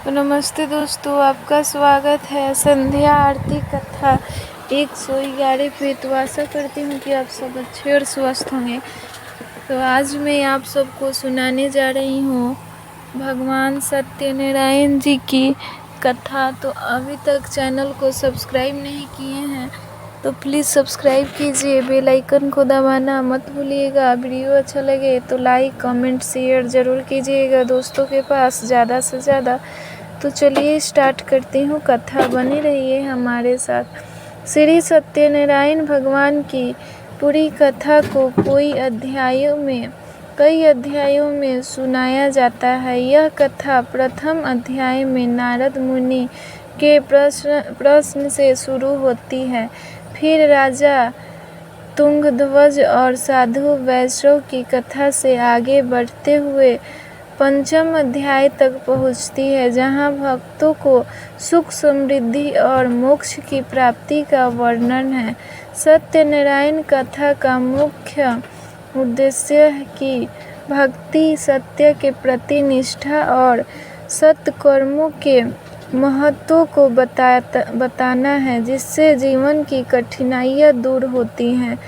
तो नमस्ते दोस्तों, आपका स्वागत है संध्या आरती कथा 111 पे। तो आशा करती हूँ कि आप सब अच्छे और स्वस्थ होंगे। तो आज मैं आप सबको सुनाने जा रही हूँ भगवान सत्यनारायण जी की कथा। तो अभी तक चैनल को सब्सक्राइब नहीं किए हैं तो प्लीज़ सब्सक्राइब कीजिए, बेल आइकन को दबाना मत भूलिएगा। वीडियो अच्छा लगे तो लाइक कमेंट शेयर ज़रूर कीजिएगा दोस्तों के पास ज़्यादा से ज़्यादा। तो चलिए स्टार्ट करती हूँ कथा, बनी रहिए हमारे साथ। श्री सत्यनारायण भगवान की पूरी कथा को कई अध्यायों में सुनाया जाता है। यह कथा प्रथम अध्याय में नारद मुनि के प्रश्न से शुरू होती है। फिर राजा तुंगध्वज और साधु वैष्णव की कथा से आगे बढ़ते हुए पंचम अध्याय तक पहुँचती है, जहाँ भक्तों को सुख समृद्धि और मोक्ष की प्राप्ति का वर्णन है। सत्यनारायण कथा का मुख्य उद्देश्य है कि भक्ति, सत्य के प्रति निष्ठा और सत्कर्मों के महत्व को बताना है, जिससे जीवन की कठिनाइयाँ दूर होती हैं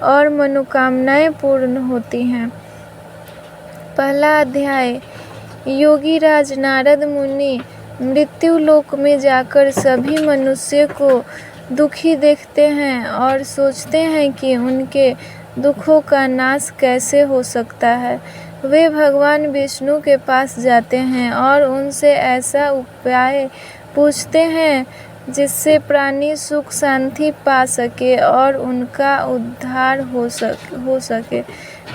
और मनोकामनाएं पूर्ण होती हैं। पहला अध्याय। योगीराज नारद मुनि मृत्यु लोक में जाकर सभी मनुष्य को दुखी देखते हैं और सोचते हैं कि उनके दुखों का नाश कैसे हो सकता है। वे भगवान विष्णु के पास जाते हैं और उनसे ऐसा उपाय पूछते हैं जिससे प्राणी सुख शांति पा सके और उनका उद्धार हो सके।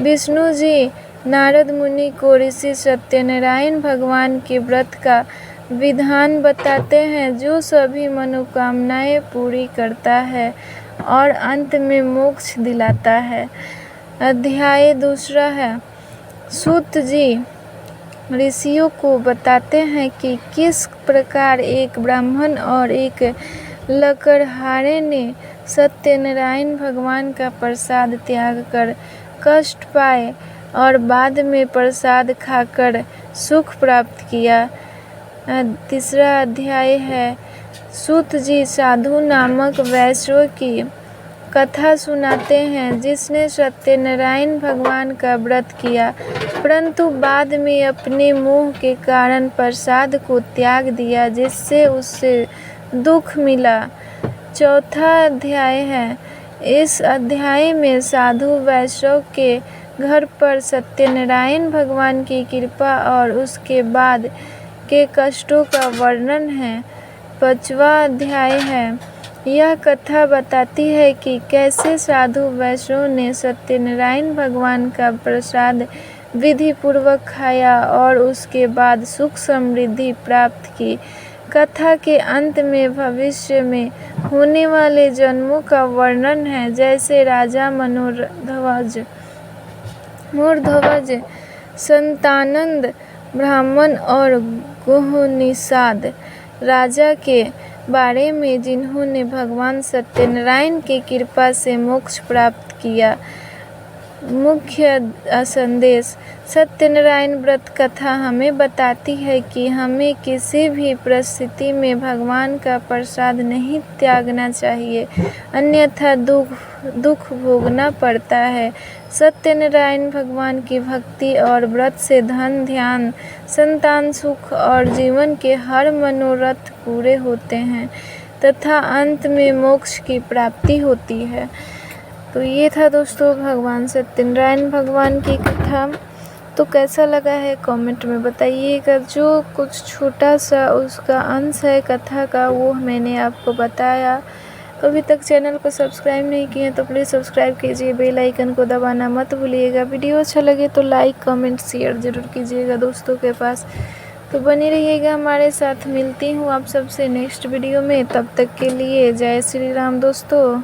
विष्णु जी नारद मुनि को ऋषि सत्यनारायण भगवान के व्रत का विधान बताते हैं, जो सभी मनोकामनाएं पूरी करता है और अंत में मोक्ष दिलाता है। अध्याय दूसरा है। सूत जी ऋषियों को बताते हैं कि किस प्रकार एक ब्राह्मण और एक लकड़हारे ने सत्यनारायण भगवान का प्रसाद त्याग कर कष्ट पाए और बाद में प्रसाद खाकर सुख प्राप्त किया। तीसरा अध्याय है। सूत जी साधु नामक वैष्णव की कथा सुनाते हैं, जिसने सत्यनारायण भगवान का व्रत किया, परंतु बाद में अपने मोह के कारण प्रसाद को त्याग दिया, जिससे उससे दुख मिला। चौथा अध्याय है। इस अध्याय में साधु वैष्णव के घर पर सत्यनारायण भगवान की कृपा और उसके बाद के कष्टों का वर्णन है। पांचवा अध्याय है। यह कथा बताती है कि कैसे साधु वैष्णव ने सत्यनारायण भगवान का प्रसाद विधि पूर्वक खाया और उसके बाद सुख समृद्धि प्राप्त की। कथा के अंत में भविष्य में होने वाले जन्मों का वर्णन है, जैसे राजा मूर्धवज, संतानंद ब्राह्मण और गुहनिषाद राजा के बारे में, जिन्होंने भगवान सत्यनारायण की कृपा से मोक्ष प्राप्त किया। मुख्य संदेश। सत्यनारायण व्रत कथा हमें बताती है कि हमें किसी भी परिस्थिति में भगवान का प्रसाद नहीं त्यागना चाहिए, अन्यथा दुख भोगना पड़ता है। सत्यनारायण भगवान की भक्ति और व्रत से धन ध्यान, संतान सुख और जीवन के हर मनोरथ पूरे होते हैं तथा अंत में मोक्ष की प्राप्ति होती है। तो ये था दोस्तों भगवान सत्यनारायण भगवान की कथा। तो कैसा लगा है कमेंट में बताइएगा। जो कुछ छोटा सा उसका अंश है कथा का, वो मैंने आपको बताया। तो अभी तक चैनल को सब्सक्राइब नहीं किए तो प्लीज़ सब्सक्राइब कीजिए, बेल आइकन को दबाना मत भूलिएगा। वीडियो अच्छा लगे तो लाइक कमेंट शेयर ज़रूर कीजिएगा दोस्तों के पास। तो बने रहिएगा हमारे साथ। मिलती हूँ आप सबसे नेक्स्ट वीडियो में, तब तक के लिए जय श्री राम दोस्तों।